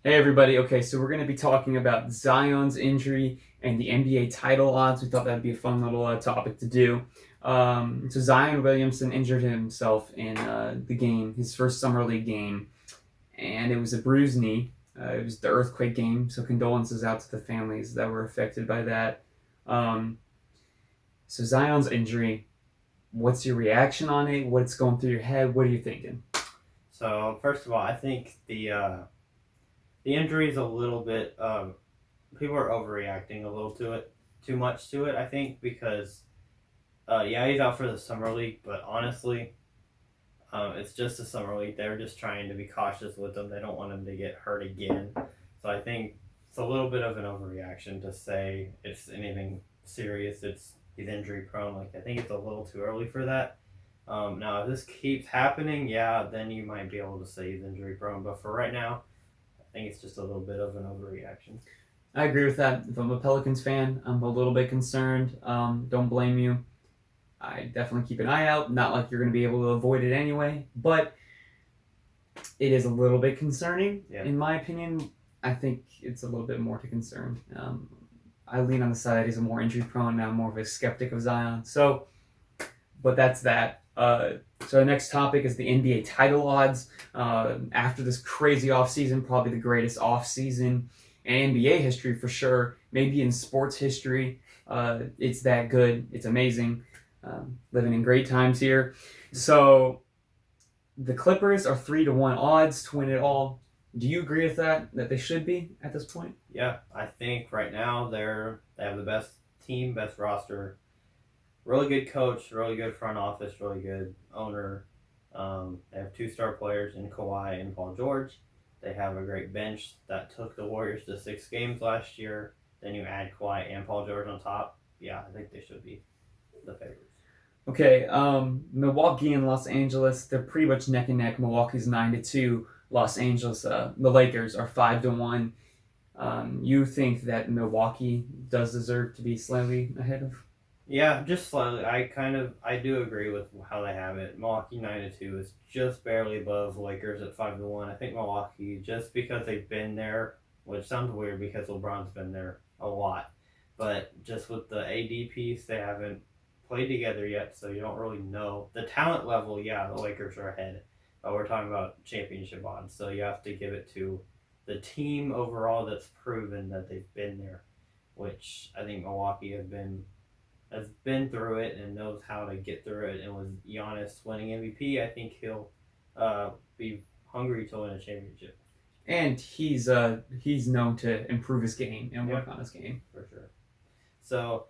Hey everybody. Okay, so we're going to be talking about Zion's injury and the NBA title odds. We thought that'd be a fun little topic to do. So Zion Williamson injured himself in the game, his first summer league game, and it was a bruised knee. It was the earthquake game, so condolences out to the families that were affected by that. Um, so Zion's injury. What's your reaction on it? What's going through your head? What are you thinking? So first of all, I think the injury is a little bit. People are overreacting a little to it, too much to it. I think because yeah, he's out for the summer league, but honestly, it's just a summer league. They're just trying to be cautious with him. They don't want him to get hurt again. So I think it's a little bit of an overreaction to say it's anything serious. He's injury prone. Like I think it's a little too early for that. Now, if this keeps happening, yeah, then you might be able to say he's injury prone. But for right now, I think it's just a little bit of an overreaction. I agree with that. If I'm a Pelicans fan, I'm a little bit concerned. Don't blame you. I definitely keep an eye out. Not like you're going to be able to avoid it anyway, but it is a little bit concerning, Yeah. in my opinion. I think it's a little bit more to concern. I lean on the side that he's a more injury prone. Now I'm more of a skeptic of Zion. So, but that's that. So the next topic is the NBA title odds. After this crazy offseason, probably the greatest offseason in NBA history for sure, maybe in sports history. It's that good. It's amazing. Living in great times here. So the Clippers are 3-1 odds to win it all. Do you agree with that? That they should be at this point? Yeah, I think right now they have the best team, best roster, really good coach, really good front office, really good owner. They have two-star players in Kawhi and Paul George. They have a great bench that took the Warriors to 6 games last year. Then you add Kawhi and Paul George on top. Yeah, I think they should be the favorites. Okay, Milwaukee and Los Angeles, they're pretty much neck and neck. Milwaukee's 9-2. Los Angeles, the Lakers are 5-1. You think that Milwaukee does deserve to be slightly ahead of? Yeah, just slightly. I do agree with how they have it. Milwaukee 9-2 is just barely above Lakers at 5-1. I think Milwaukee just because they've been there, which sounds weird because LeBron's been there a lot, but just with the AD piece, they haven't played together yet, so you don't really know the talent level. Yeah, the Lakers are ahead, but we're talking about championship odds, so you have to give it to the team overall that's proven that they've been there, which I think Milwaukee has been through it and knows how to get through it. And with Giannis winning MVP, I think he'll be hungry to win a championship. And he's known to improve his game and work on his game. For sure. So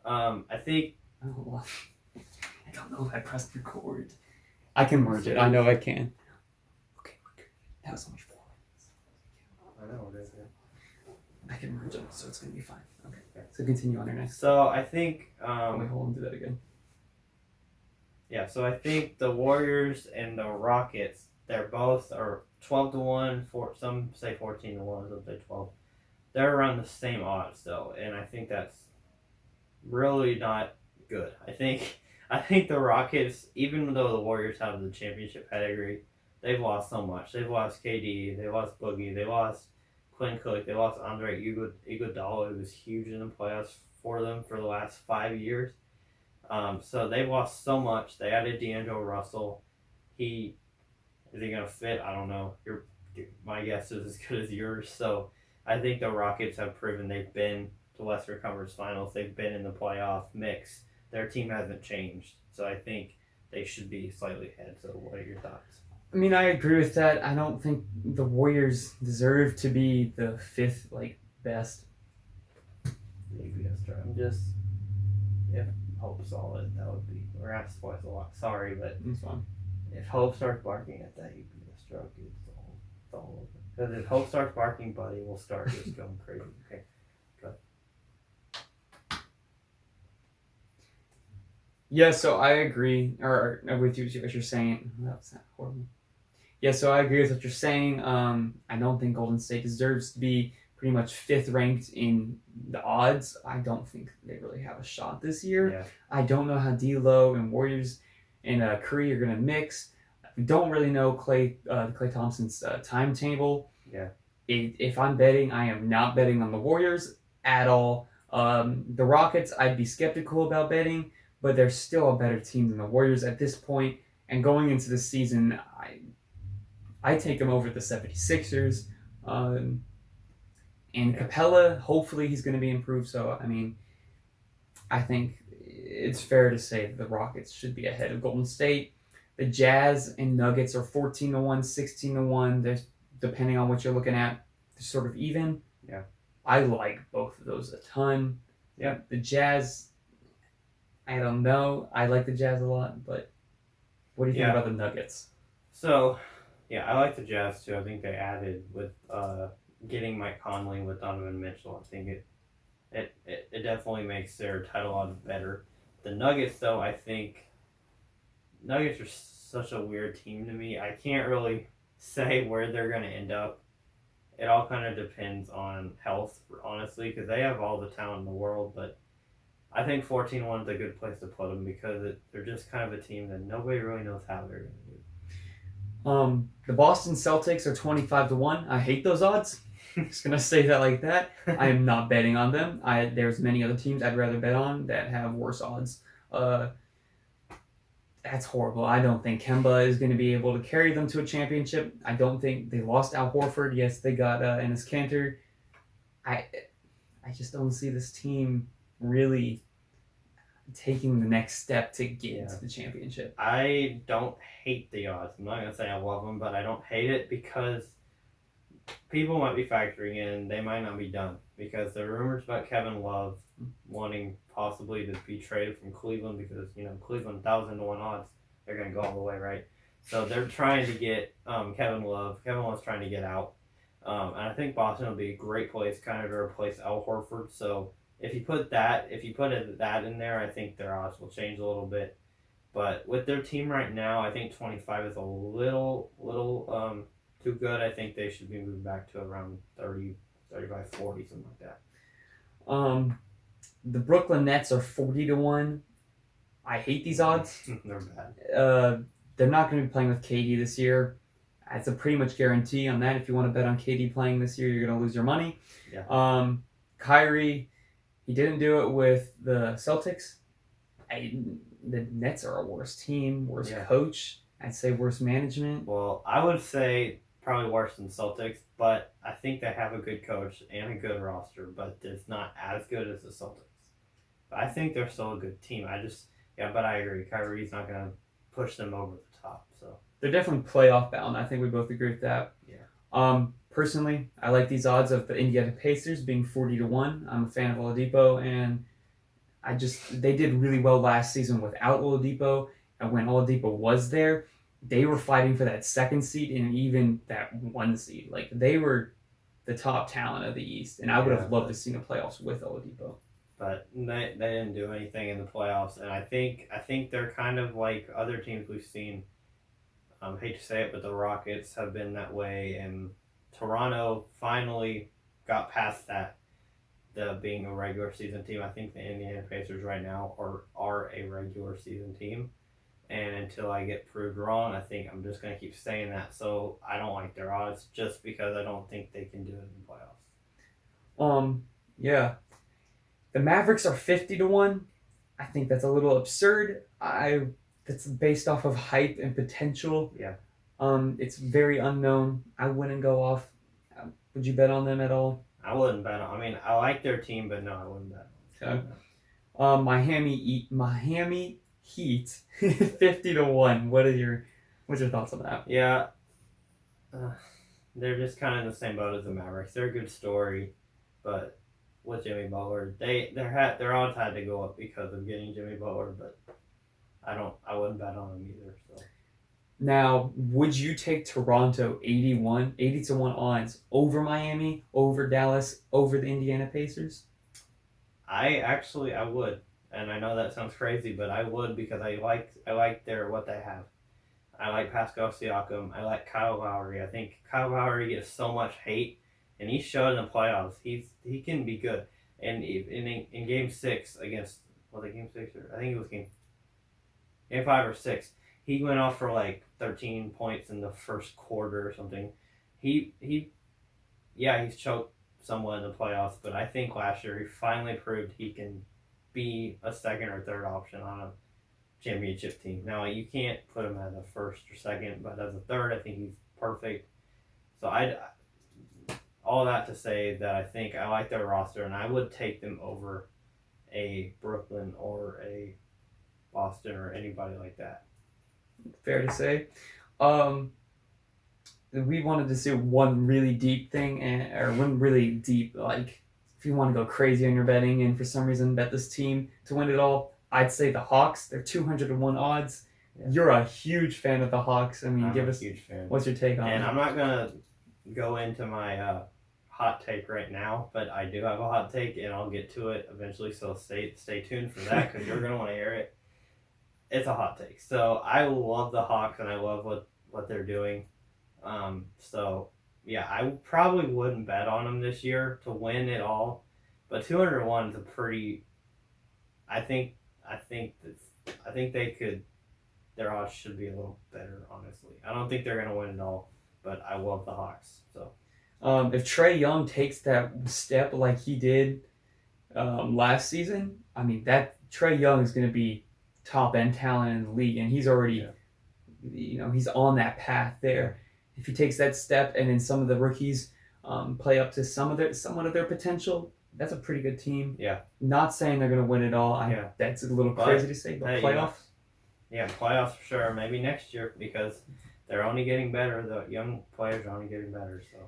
I think Oh, I don't know if I pressed record. I can merge it. I know I can. Okay, we're good. That was only 4 minutes. I know it is. I can merge them, so it's gonna be fine. Okay. So continue on your next. So I think Wait, hold on, do that again. yeah. So I think the Warriors and the Rockets, they're both are 12-1. For some say 14-1, some say 12. They're around the same odds though, and I think that's really not good. I think the Rockets, even though the Warriors have the championship pedigree, they've lost so much. They've lost KD, they lost Boogie, they lost Quinn Cook, they lost Andre Iguodala, who was huge in the playoffs for them for the last 5 years. So they've lost so much. They added D'Angelo Russell. He is he gonna fit? I don't know. My guess is as good as yours. So I think the Rockets have proven they've been to Western Conference Finals. They've been in the playoff mix. Their team hasn't changed. So I think they should be slightly ahead. So what are your thoughts? I mean, I agree with that. I don't think the Warriors deserve to be the fifth best. Maybe that's true. I'm just if Hope solid, that would be. We're asked twice a lot. Sorry, but It's fine. if Hope starts barking at that, you'd be a stroke. It's all over. Because if Hope starts barking, Buddy will start just going crazy. Okay. Yeah, so I agree, or with you what you're saying. That was not horrible. Yeah, so I agree with what you're saying. I don't think Golden State deserves to be pretty much fifth ranked in the odds. I don't think they really have a shot this year. Yeah. I don't know how D'Lo and Warriors and Curry are gonna mix. We don't really know Clay Thompson's timetable. Yeah. if I'm betting, I am not betting on the Warriors at all. The Rockets, I'd be skeptical about betting, but they're still a better team than the Warriors at this point. And going into the season, I take them over the 76ers. Um, and Yeah. Capella, hopefully he's going to be improved. So, I mean, I think it's fair to say that the Rockets should be ahead of Golden State. The Jazz and Nuggets are 14-1, 16-1. There's depending on what you're looking at, they're sort of even. Yeah. I like both of those a ton. Yeah. The Jazz, I don't know. I like the Jazz a lot, but what do you think Yeah. about the Nuggets? So, yeah, I like the Jazz too. I think they added with getting Mike Conley with Donovan Mitchell. I think it definitely makes their title odds better. The Nuggets, though, I think Nuggets are such a weird team to me. I can't really say where they're going to end up. It all kind of depends on health, honestly, because they have all the talent in the world. But I think 14-1 is a good place to put them because they're just kind of a team that nobody really knows how they're going to do. The Boston Celtics are 25-1. I hate those odds. I'm just gonna say that like that. I am not betting on them. There's many other teams I'd rather bet on that have worse odds. That's horrible. I don't think Kemba is going to be able to carry them to a championship. I don't think they lost Al Horford. Yes, they got Enes Kanter. I just don't see this team really taking the next step to get to the championship. I don't hate the odds. I'm not gonna say I love them, but I don't hate it because people might be factoring in they might not be done because there are rumors about Kevin Love wanting possibly to be traded from Cleveland because Cleveland 1,000-1 odds they're gonna go all the way, right? So they're trying to get Kevin Love. Kevin Love's trying to get out, and I think Boston will be a great place kind of to replace Al Horford. So if you put that in there, I think their odds will change a little bit. But with their team right now, I think 25 is a little too good. I think they should be moved back to around 30, 35, 40, something like that. The Brooklyn Nets are 40-1. I hate these odds. They're bad. They're not going to be playing with KD this year. That's a pretty much guarantee on that. If you want to bet on KD playing this year, you're going to lose your money. Yeah. Kyrie, he didn't do it with the Celtics. The Nets are a worse team, worse coach. I'd say worse management. Well, I would say probably worse than Celtics, but I think they have a good coach and a good roster, but it's not as good as the Celtics. But I think they're still a good team. But I agree. Kyrie's not going to push them over the top. So they're definitely playoff bound. I think we both agree with that. Yeah. Personally, I like these odds of the Indiana Pacers being 40-1. I'm a fan of Oladipo, and they did really well last season without Oladipo, and when Oladipo was there, they were fighting for that second seed and even that one seed. Like they were the top talent of the East, and I would have loved to see the playoffs with Oladipo. But they didn't do anything in the playoffs, and I think they're kind of like other teams we've seen. I hate to say it, but the Rockets have been that way, and Toronto finally got past that. Being a regular season team, I think the Indiana Pacers right now are a regular season team, and until I get proved wrong, I think I'm just going to keep saying that. So I don't like their odds just because I don't think they can do it in the playoffs. Yeah. The Mavericks are 50-1. I think that's a little absurd. That's based off of hype and potential. Yeah. It's very unknown. I wouldn't go off. Would you bet on them at all? I wouldn't bet on. I mean, I like their team, but no, I wouldn't bet. Okay. Miami Heat 50-1. What's your thoughts on that? Yeah. They're just kind of in the same boat as the Mavericks. They're a good story, but with Jimmy Butler, their odds had to go up because of getting Jimmy Butler, but I wouldn't bet on them either. So. Now, would you take Toronto 80-1 odds over Miami, over Dallas, over the Indiana Pacers? I would, and I know that sounds crazy, but I would because I like what they have. I like Pascal Siakam. I like Kyle Lowry. I think Kyle Lowry gets so much hate, and he showed in the playoffs he can be good. And in Game 6 against Game 6 or I think it was Game 5 or 6. He went off for like 13 points in the first quarter or something. He yeah, he's choked somewhat in the playoffs, but I think last year he finally proved he can be a second or third option on a championship team. Now you can't put him as a first or second, but as a third, I think he's perfect. So I all that to say that I think I like their roster, and I would take them over a Brooklyn or a Boston or anybody like that. Fair to say. Um, we wanted to see one really deep thing, or one really deep, like, if you want to go crazy on your betting and for some reason bet this team to win it all, I'd say the Hawks. They're 201 odds. Yeah. You're a huge fan of the Hawks. I mean, I'm give a us huge fan. what's your take on And it? I'm not gonna go into my hot take right now, but I do have a hot take, and I'll get to it eventually. So stay tuned for that because you're gonna want to hear it. It's a hot take. So I love the Hawks, and I love what they're doing. So yeah, I probably wouldn't bet on them this year to win it all, but 201 is a pretty. I think they could. Their odds should be a little better, honestly. I don't think they're gonna win it all, but I love the Hawks. So If Trey Young takes that step like he did last season, I mean that Trey Young is going to be top end talent in the league, and he's already, he's on that path there. If he takes that step, and then some of the rookies play up to somewhat of their potential, that's a pretty good team. Yeah. Not saying they're going to win it all. That's a little crazy to say, but playoffs. Yeah, playoffs for sure. Maybe next year because they're only getting better. The young players are only getting better. So